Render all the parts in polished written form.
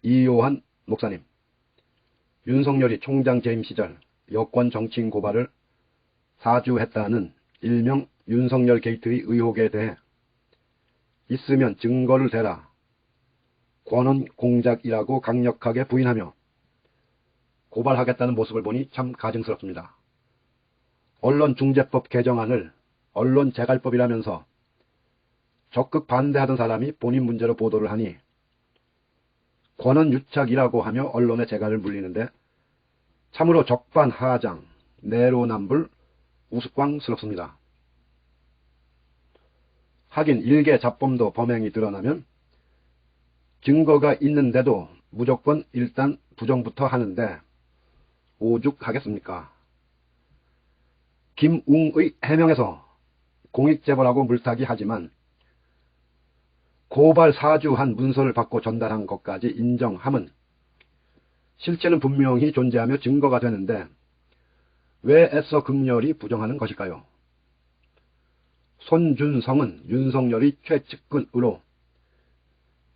이요한 목사님, 윤석열이 총장 재임 시절 여권 정치인 고발을 사주했다는 일명 윤석열 게이트의 의혹에 대해 있으면 증거를 대라, 권한 공작이라고 강력하게 부인하며 고발하겠다는 모습을 보니 참 가증스럽습니다. 언론중재법 개정안을 언론재갈법이라면서 적극 반대하던 사람이 본인 문제로 보도를 하니 권한유착이라고 하며 언론의 재갈을 물리는데 참으로 적반하장, 내로남불, 우스꽝스럽습니다. 하긴 일개 잡범도 범행이 드러나면 증거가 있는데도 무조건 일단 부정부터 하는데 오죽하겠습니까? 김웅의 해명에서 공익재벌하고 물타기 하지만 고발 사주한 문서를 받고 전달한 것까지 인정함은 실체는 분명히 존재하며 증거가 되는데 왜 애써 극렬히 부정하는 것일까요? 손준성은 윤석열의 최측근으로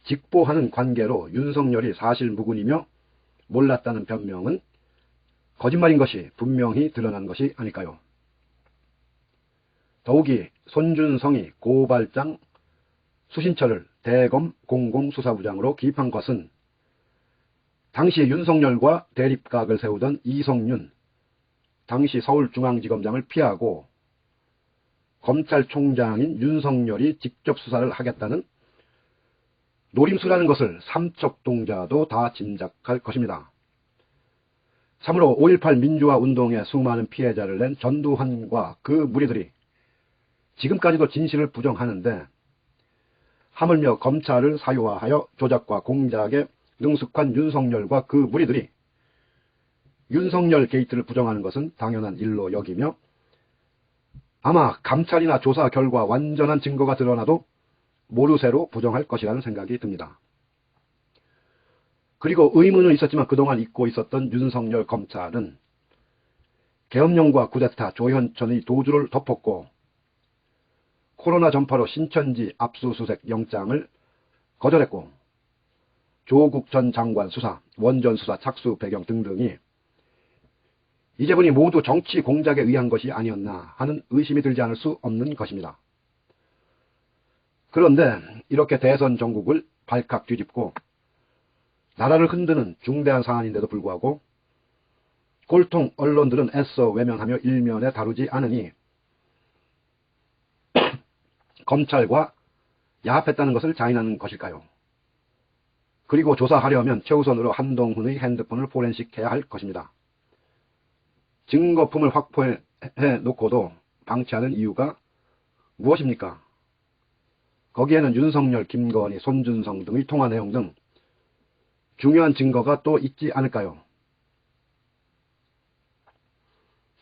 직보하는 관계로 윤석열이 사실무근이며 몰랐다는 변명은 거짓말인 것이 분명히 드러난 것이 아닐까요? 더욱이 손준성이 고발장 수신철을 대검 공공수사부장으로 기입한 것은 당시 윤석열과 대립각을 세우던 이성윤 당시 서울중앙지검장을 피하고 검찰총장인 윤석열이 직접 수사를 하겠다는 노림수라는 것을 삼척동자도 다 짐작할 것입니다. 참으로 5.18 민주화 운동에 수많은 피해자를 낸 전두환과 그 무리들이 지금까지도 진실을 부정하는데 하물며 검찰을 사유화하여 조작과 공작에 능숙한 윤석열과 그 무리들이 윤석열 게이트를 부정하는 것은 당연한 일로 여기며 아마 감찰이나 조사 결과 완전한 증거가 드러나도 모르쇠로 부정할 것이라는 생각이 듭니다. 그리고 의문은 있었지만 그동안 잊고 있었던 윤석열 검찰은 계엄령과 쿠데타 조현천의 도주를 덮었고 코로나 전파로 신천지 압수수색 영장을 거절했고 조국 전 장관 수사, 원전 수사 착수 배경 등등이 이제 보니 모두 정치 공작에 의한 것이 아니었나 하는 의심이 들지 않을 수 없는 것입니다. 그런데 이렇게 대선 전국을 발칵 뒤집고 나라를 흔드는 중대한 사안인데도 불구하고 꼴통 언론들은 애써 외면하며 일면에 다루지 않으니 검찰과 야합했다는 것을 자인하는 것일까요? 그리고 조사하려면 최우선으로 한동훈의 핸드폰을 포렌식해야 할 것입니다. 증거품을 확보해 놓고도 방치하는 이유가 무엇입니까? 거기에는 윤석열, 김건희, 손준성 등의 통화 내용 등 중요한 증거가 또 있지 않을까요?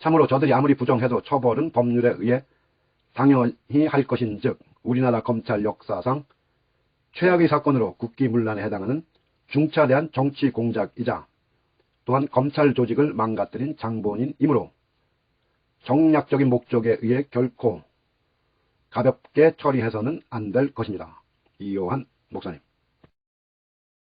참으로 저들이 아무리 부정해도 처벌은 법률에 의해 당연히 할 것인즉 우리나라 검찰 역사상 최악의 사건으로 국기문란에 해당하는 중차대한 정치 공작이자 또한 검찰 조직을 망가뜨린 장본인이므로 정략적인 목적에 의해 결코 가볍게 처리해서는 안 될 것입니다. 이요한 목사님.